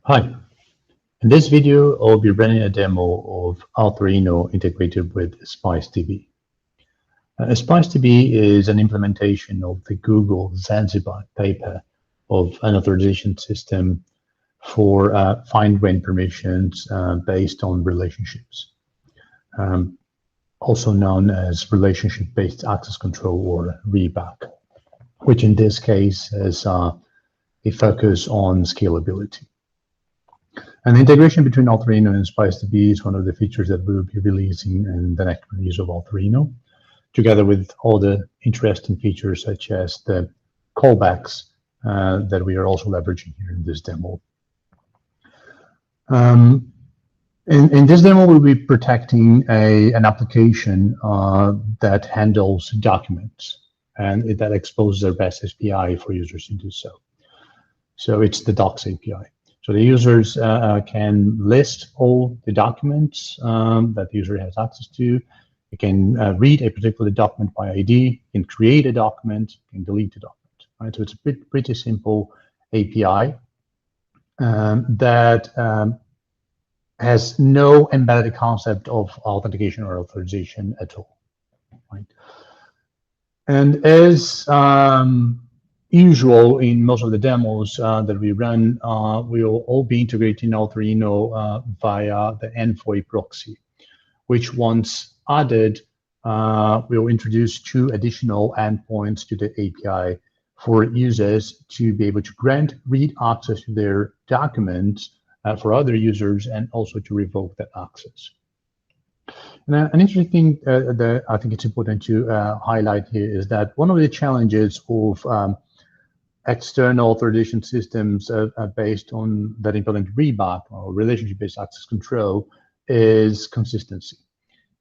Hi, in this video, I'll be running a demo of Authorino integrated with SpiceDB. SpiceDB is an implementation of the Google Zanzibar paper of an authorization system for fine-grained permissions based on relationships, also known as relationship-based access control, or ReBAC, which in this case has a focus on scalability. And the integration between Authorino and SpiceDB is one of the features that we will be releasing in the next release of Authorino, together with all the interesting features such as the callbacks that we are also leveraging here in this demo. In this demo, we'll be protecting an application that handles documents, and that exposes a REST API for users to do so. So it's the docs API. So the users can list all the documents that the user has access to. You can read a particular document by ID, you can create a document, you can delete a document. Right? So it's a pretty simple API that has no embedded concept of authentication or authorization at all. Right? And as usual in most of the demos that we run, we'll all be integrating Authorino via the envoy proxy, which once added, we'll introduce 2 additional endpoints to the API for users to be able to grant read access to their documents for other users, and also to revoke that access. And an interesting thing that I think it's important to highlight here is that one of the challenges of external authorization systems based on that implement ReBAC, or relationship-based access control, is consistency.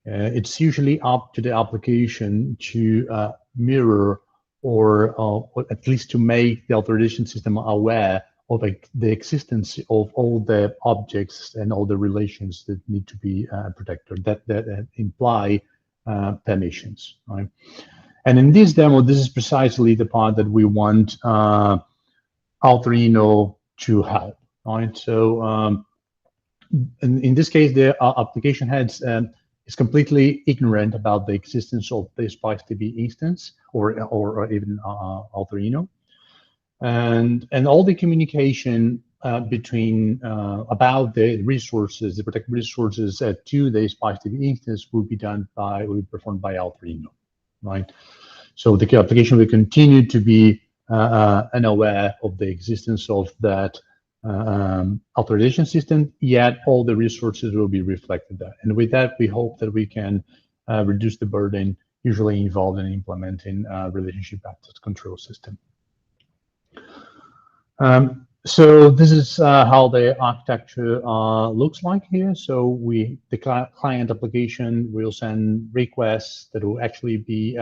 It's usually up to the application to mirror or at least to make the authorization system aware of the existence of all the objects and all the relations that need to be protected, that imply permissions, right? And in this demo, this is precisely the part that we want Authorino to help, right? So in this case, the application heads is completely ignorant about the existence of the SpiceDB instance or even Authorino. And all the communication between about the resources, the protected resources to the SpiceDB instance will be performed by Authorino, right? So the application will continue to be unaware of the existence of that authorization system, yet all the resources will be reflected there. And with that, we hope that we can reduce the burden usually involved in implementing a relationship access control system. So this is how the architecture looks like here. So the client application will send requests that will actually be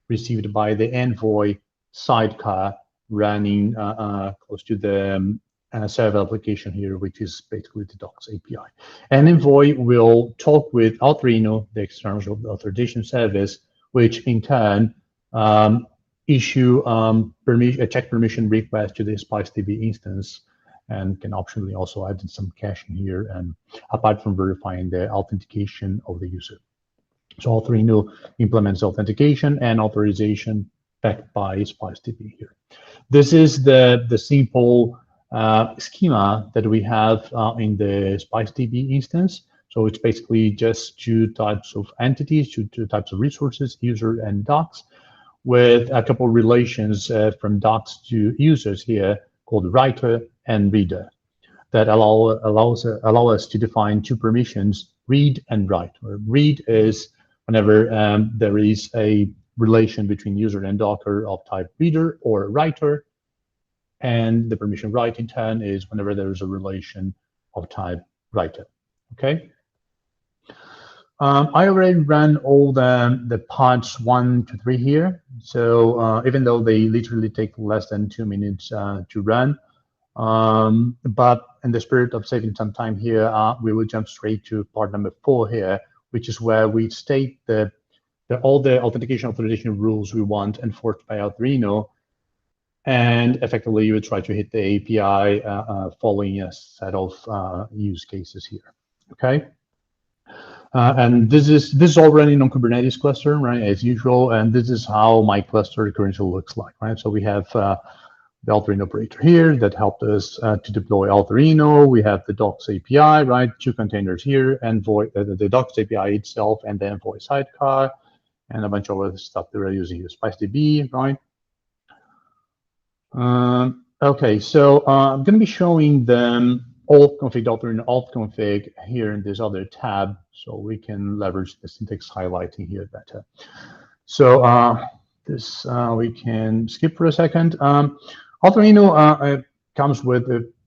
received by the envoy sidecar running close to the server application here, which is basically the docs API. And envoy will talk with Authorino, the external authorization service, which in turn issue a check permission request to the SpiceDB instance, and can optionally also add in some caching here, and apart from verifying the authentication of the user. So Authorino implements authentication and authorization backed by SpiceDB here. This is the simple schema that we have in the SpiceDB instance. So it's basically just 2 types of entities, two types of resources, user and docs, with a couple of relations from docs to users here called writer and reader that allow us to define 2 permissions, read and write. Read is whenever there is a relation between user and docker of type reader or writer, and the permission write in turn is whenever there is a relation of type writer. Okay. I already ran all the parts 1 to 3 here. So even though they literally take less than 2 minutes to run, but in the spirit of saving some time here, we will jump straight to part number 4 here, which is where we state all the authentication authorization rules we want enforced by Authorino And effectively, you would try to hit the API following a set of use cases here. Okay. And this is all running on Kubernetes cluster, right, as usual. And this is how my cluster currently looks like, right? So we have the Authorino operator here that helped us to deploy Authorino. We have the docs API, right? 2 containers here, Envoy, the docs API itself, and the Envoy sidecar, and a bunch of other stuff that we're using here, SpiceDB, right? Okay, so I'm going to be showing them alt config, Authorino alt config here in this other tab, so we can leverage the syntax highlighting here better. So this we can skip for a second. Authorino comes with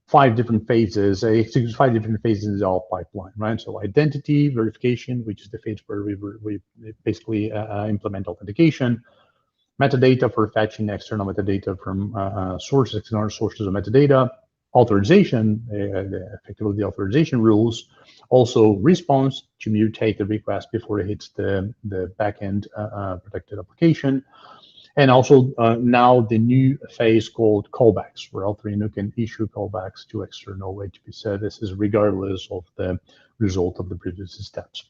5 different phases, 5 different phases in the alt pipeline, right? So identity verification, which is the phase where we basically implement authentication. Metadata for fetching external metadata from sources, external sources of metadata. Authorization, effectively the authorization rules. Also response to mutate the request before it hits the backend protected application. And also now the new phase called callbacks, where Authorino can issue callbacks to external HTTP services regardless of the result of the previous steps.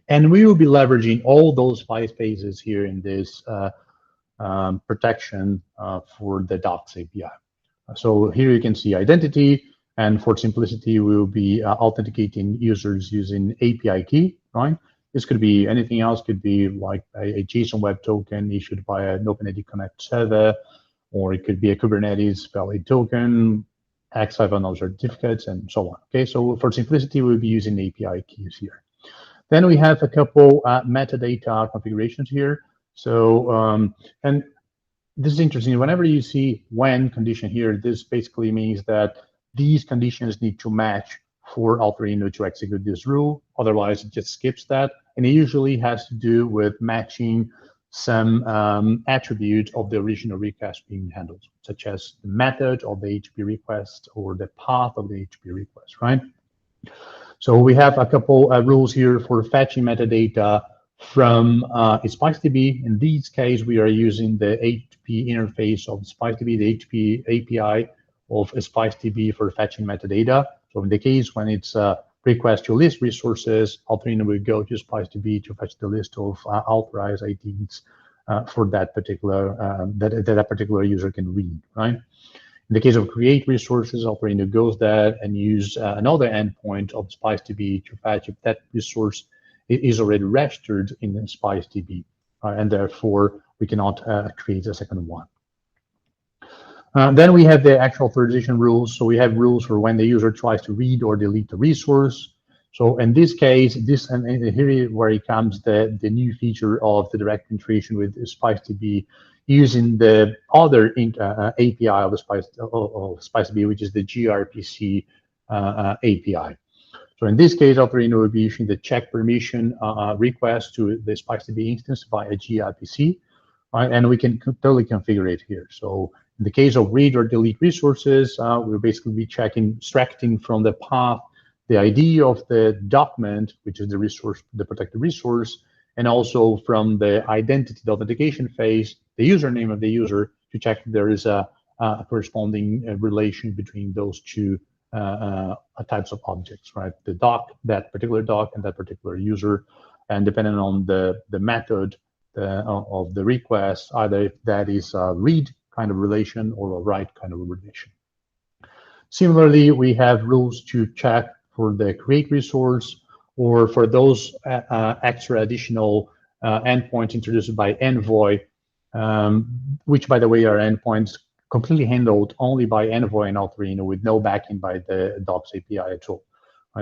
And we will be leveraging all those 5 phases here in this protection for the docs API. So here you can see identity, and for simplicity, we will be authenticating users using API key, right? This could be anything else, could be like a JSON web token issued by an OpenID Connect server, or it could be a Kubernetes valid token, X509 certificates, and so on. Okay, so for simplicity, we'll be using API keys here. Then we have a couple metadata configurations here. So, and this is interesting. Whenever you see when condition here, this basically means that these conditions need to match for Authorino to execute this rule. Otherwise, it just skips that. And it usually has to do with matching some attribute of the original request being handled, such as the method of the HTTP request or the path of the HTTP request, right? So we have a couple rules here for fetching metadata from SpiceDB. In this case, we are using the HTTP interface of SpiceDB, the HTTP API of SpiceDB for fetching metadata. So in the case when it's a request to list resources, Authorino will go to SpiceDB to fetch the list of authorized IDs for that particular that particular user can read, right? In the case of create resources, Authorino goes there and use another endpoint of SpiceDB to fetch if that resource is already registered in SpiceDB, and therefore we cannot create a second one. Then we have the actual authorization rules. So we have rules for when the user tries to read or delete the resource. So in this case, and here where it comes the new feature of the direct integration with SpiceDB using the other API of the SpiceDB, which is the gRPC API. So in this case, Authorino will be issuing the check permission request to the SpiceDB instance via gRPC, right? And we can totally configure it here. So in the case of read or delete resources, we'll basically be extracting from the path the ID of the document, which is the resource, the protected resource, and also from the identity, the authentication phase, the username of the user to check if there is a corresponding relation between those two types of objects, right? The doc, that particular doc, and that particular user, and depending on the method of the request, either if that is a read kind of relation or a write kind of relation. Similarly, we have rules to check for the create resource or for those extra additional endpoints introduced by Envoy, which, by the way, are endpoints completely handled only by Envoy and Authorino with no backing by the docs API at all.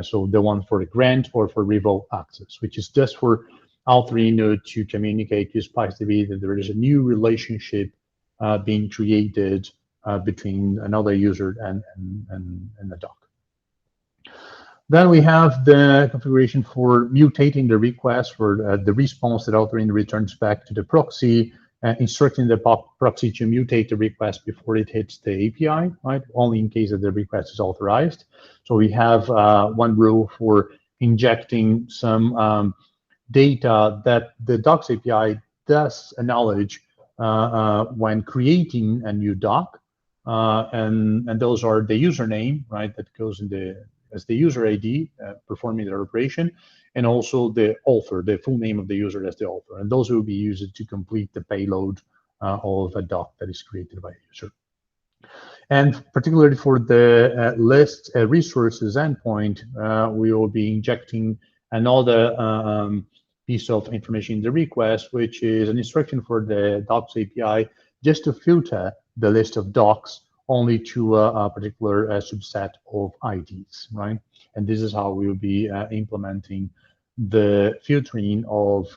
So the one for the grant or for revoke access, which is just for Authorino to communicate to SpiceDB that there is a new relationship being created between another user and the doc. Then we have the configuration for mutating the request for the response that Authorino returns back to the proxy, instructing the proxy to mutate the request before it hits the API, right? Only in case that the request is authorized. So we have one rule for injecting some data that the docs API does acknowledge when creating a new doc, and those are the username, right, that goes in as the user ID performing the operation, and also the author, the full name of the user as the author, and those will be used to complete the payload of a doc that is created by a user. And particularly for the list resources endpoint, we will be injecting another piece of information in the request, which is an instruction for the docs API just to filter the list of docs only to a particular subset of IDs, right? And this is how we will be implementing the filtering of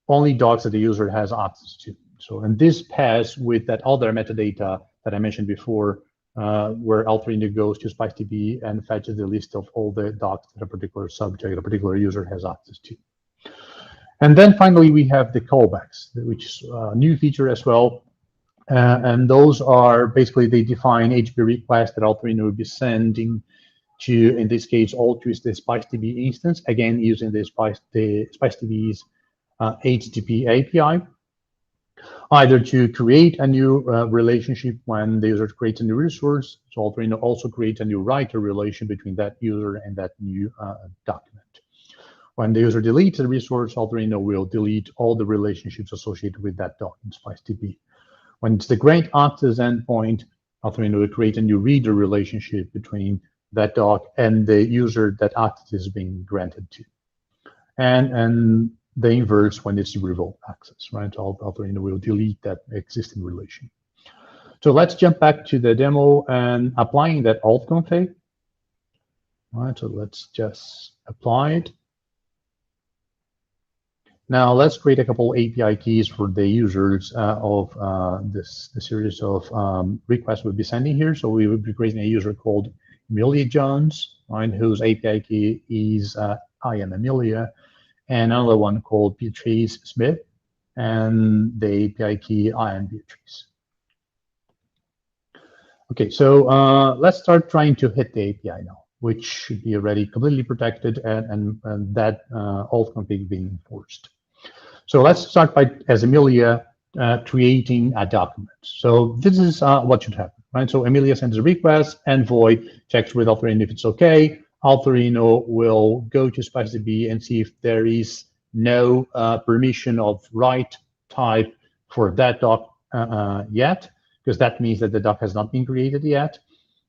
only docs that the user has access to. So, and this pairs with that other metadata that I mentioned before, where Authorino goes to SpiceDB and fetches the list of all the docs that a particular subject, a particular user has access to. And then finally, we have the callbacks, which is a new feature as well. And those are basically, they define HTTP requests that Authorino will be sending to, in this case, all to the SpiceDB instance, again, using the SpiceDB's HTTP API, either to create a new relationship when the user creates a new resource. So Authorino also creates a new writer relation between that user and that new document. When the user deletes a resource, Authorino will delete all the relationships associated with that doc in SpiceDB. When it's the grant access endpoint, Authorino will create a new reader relationship between that doc and the user that access is being granted to. And the inverse when it's revoke access, right? Authorino will delete that existing relation. So let's jump back to the demo and applying that auth config. All right, so let's just apply it. Now let's create a couple API keys for the users of the series of requests we'll be sending here. So we will be creating a user called Emilia Jones, right, whose API key is I am Emilia, and another one called Beatrice Smith, and the API key I am Beatrice. Okay, so let's start trying to hit the API now, which should be already completely protected and that auth config being enforced. So let's start by, as Emilia, creating a document. So this is what should happen, right? So Emilia sends a request, Envoy checks with Authorino if it's okay. Authorino will go to SpiceDB and see if there is no permission of write type for that doc yet, because that means that the doc has not been created yet.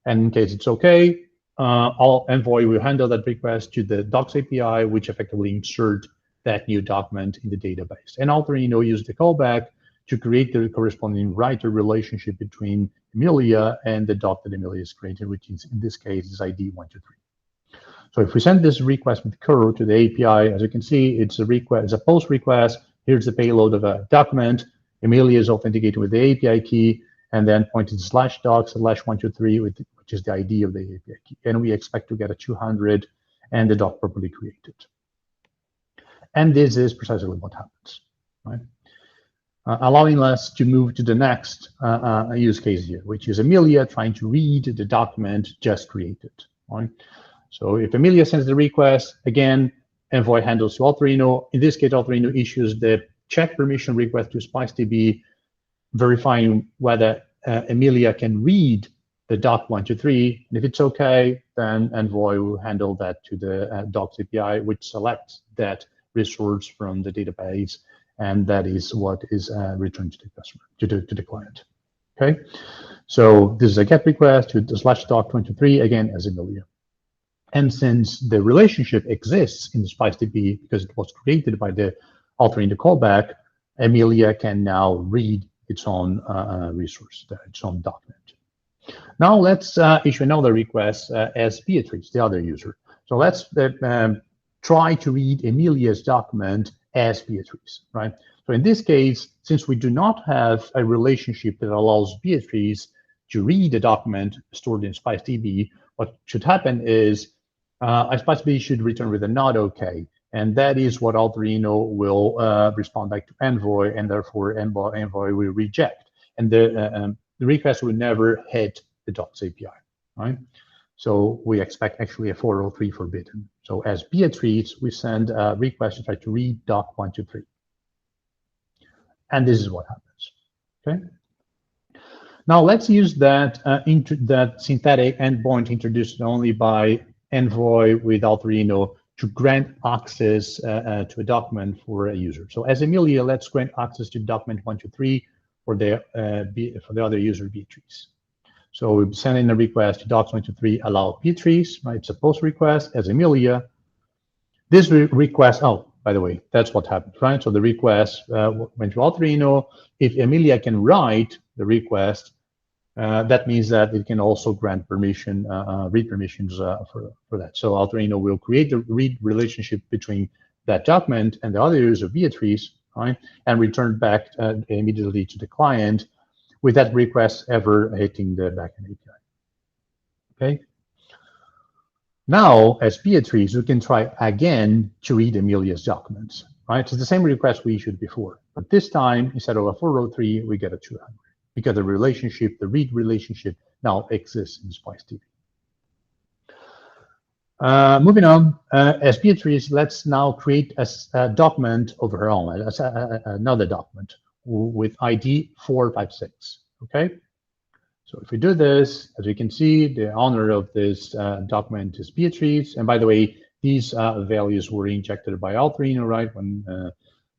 And in case it's okay, Envoy will handle that request to the docs API, which effectively insert that new document in the database. And Authorino used the callback to create the corresponding writer relationship between Emilia and the doc that Emilia is creating, which is, in this case, is ID 123. So if we send this request with curl to the API, as you can see, it's a request, it's a post request. Here's the payload of a document. Emilia is authenticated with the API key, and then pointed /doc/123, which is the ID of the API key. And we expect to get a 200 and the doc properly created. And this is precisely what happens, right? Allowing us to move to the next use case here, which is Emilia trying to read the document just created, right? So if Emilia sends the request, again, Envoy handles to Authorino. In this case, Authorino issues the check permission request to SpiceDB, verifying whether Emilia can read the doc 123. And if it's okay, then Envoy will handle that to the docs API, which selects that resource from the database, and that is what is returned to the customer, to the client. Okay, so this is a GET request to the /doc23, again as Emilia. And since the relationship exists in the SpiceDB because it was created by the Authorino callback, Emilia can now read its own resource, its own document. Now let's issue another request as Beatrice, the other user. So let's try to read Emilia's document as Beatrice, right? So in this case, since we do not have a relationship that allows Beatrice to read the document stored in SpiceDB, what should happen is SpiceDB should return with a not okay, and that is what Authorino will respond back to Envoy, and therefore Envoy will reject, and the request will never hit the docs API, right? So we expect actually a 403 forbidden. So as Beatrice, we send a request to try to read doc 123. And this is what happens. Okay. Now let's use that that synthetic endpoint introduced only by Envoy with Authorino to grant access to a document for a user. So as Emilia, let's grant access to document 123 for the other user Beatrice. So we send in a request to docs123 allow Beatrice, right? It's a post request as Emilia. This request, oh, by the way, that's what happened, right? So the request went to Authorino. If Emilia can write the request, that means that it can also grant permission, read permissions for that. So Authorino will create the read relationship between that document and the other user, Beatrice, right? And return back immediately to the client with that request ever hitting the backend API. Okay. Now, as Beatrice, we can try again to read Emilia's documents, right? It's the same request we issued before, but this time, instead of a 403, we get a 200 because the relationship, the read relationship, now exists in SpiceDB. Moving on, as Beatrice, let's now create a document of her own, another document with ID 456, okay? So if we do this, as you can see, the owner of this document is Beatrice. And by the way, these values were injected by Authorino, right,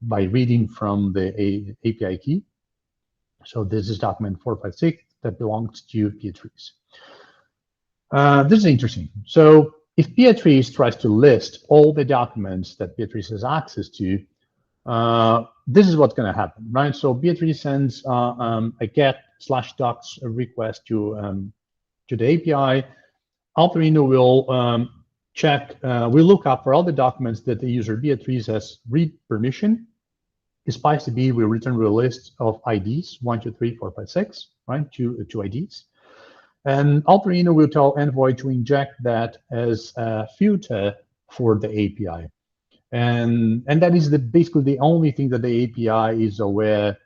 by reading from the API key. So this is document 456 that belongs to Beatrice. This is interesting. So if Beatrice tries to list all the documents that Beatrice has access to, this is what's going to happen, right? So Beatrice sends a get/docs request to the API. Authorino will will look up for all the documents that the user Beatrice has read permission. SpiceDB will return with a list of IDs 1, 2, 3, 4, 5, 6, right? Two IDs. And Authorino will tell Envoy to inject that as a filter for the API. And that is basically the only thing that the API is aware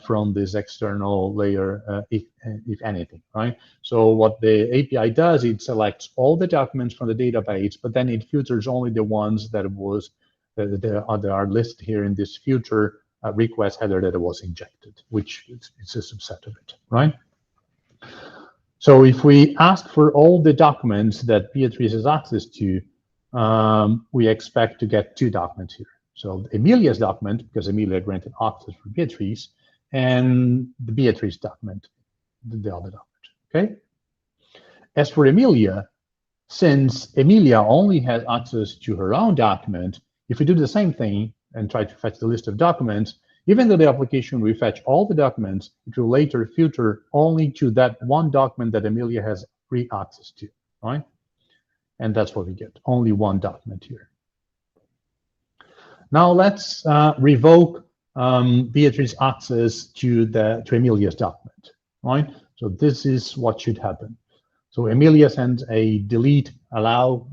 from this external layer, if anything, right? So what the API does, it selects all the documents from the database, but then it filters only the ones that are listed here in this filter request header that was injected, which it's a subset of it, right? So if we ask for all the documents that Beatrice has access to, we expect to get 2 documents here. So Emilia's document, because Emilia granted access for Beatrice, and the Beatrice document, the other document, okay? As for Emilia, since Emilia only has access to her own document, if we do the same thing and try to fetch the list of documents, even though the application will fetch all the documents, it will later filter only to that one document that Emilia has free access to, right? And that's what we get, only one document here. Now let's revoke Beatrice's access to Emilia's document, right? So this is what should happen. So Emilia sends a delete allow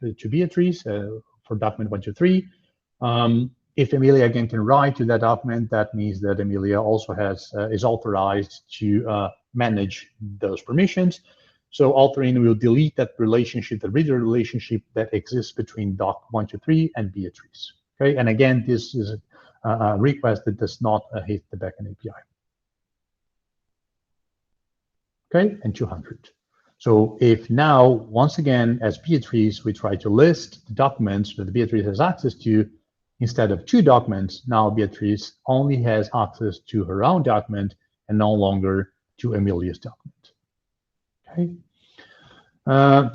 to Beatrice for document 1, 2, 3. If Emilia again can write to that document, that means that Emilia also is authorized to manage those permissions. So Authorino will delete that relationship, the reader relationship that exists between doc 1, 2, 3 and Beatrice. Okay, and again, this is a request that does not hit the backend API. Okay, and 200. So if now, once again, as Beatrice, we try to list the documents that Beatrice has access to, instead of 2 documents, now Beatrice only has access to her own document and no longer to Emilia's document. Okay.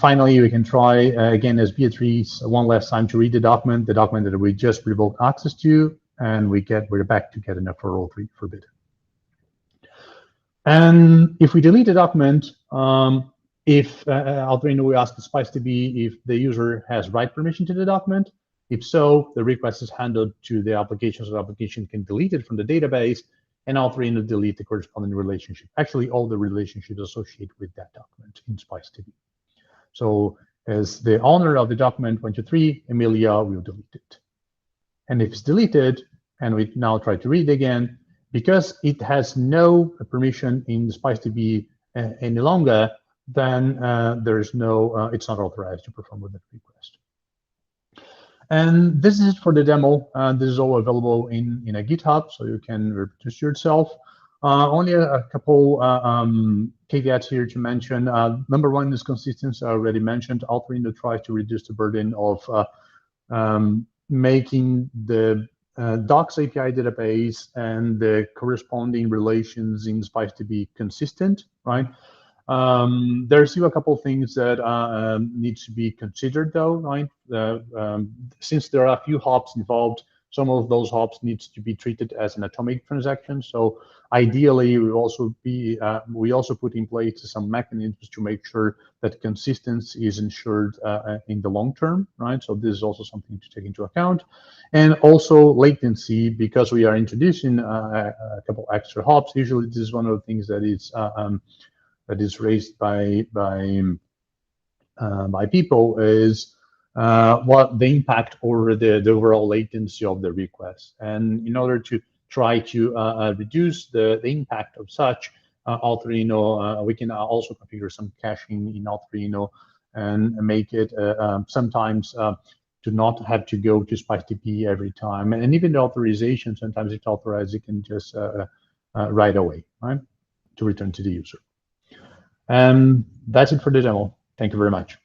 Finally, we can try again as Beatrice one last time to read the document that we just revoked access to, and we're back to getting a 403 forbidden. And if we delete the document, if Authorino will ask the SpiceDB if the user has write permission to the document. If so, the request is handled to the application, so the application can delete it from the database, and Authorino delete the corresponding relationship. Actually, all the relationships associated with that document in SpiceDB. So as the owner of the document 1, 2, 3, Emilia will delete it. And if it's deleted, and we now try to read again, because it has no permission in SpiceDB any longer, then there's no, it's not authorized to perform with that request. And this is it for the demo. This is all available in a GitHub, so you can reproduce yourself. Only a couple caveats here to mention. Number one is consistency. I already mentioned. Authorino tries to reduce the burden of making the docs API database and the corresponding relations in SpiceDB consistent, right? There's still a couple of things that need to be considered, though, right? Since there are a few hops involved, some of those hops needs to be treated as an atomic transaction. So ideally, we also put in place some mechanisms to make sure that consistency is ensured in the long term, right? So this is also something to take into account, and also latency, because we are introducing a couple extra hops. Usually, this is one of the things that is raised by people is what the impact over the overall latency of the request. And in order to try to reduce the impact of such, Authorino, we can also configure some caching in Authorino and make it sometimes to not have to go to SpiceDB every time. And even the authorization, sometimes it's authorized, it can just right away, right, to return to the user. And that's it for the demo. Thank you very much.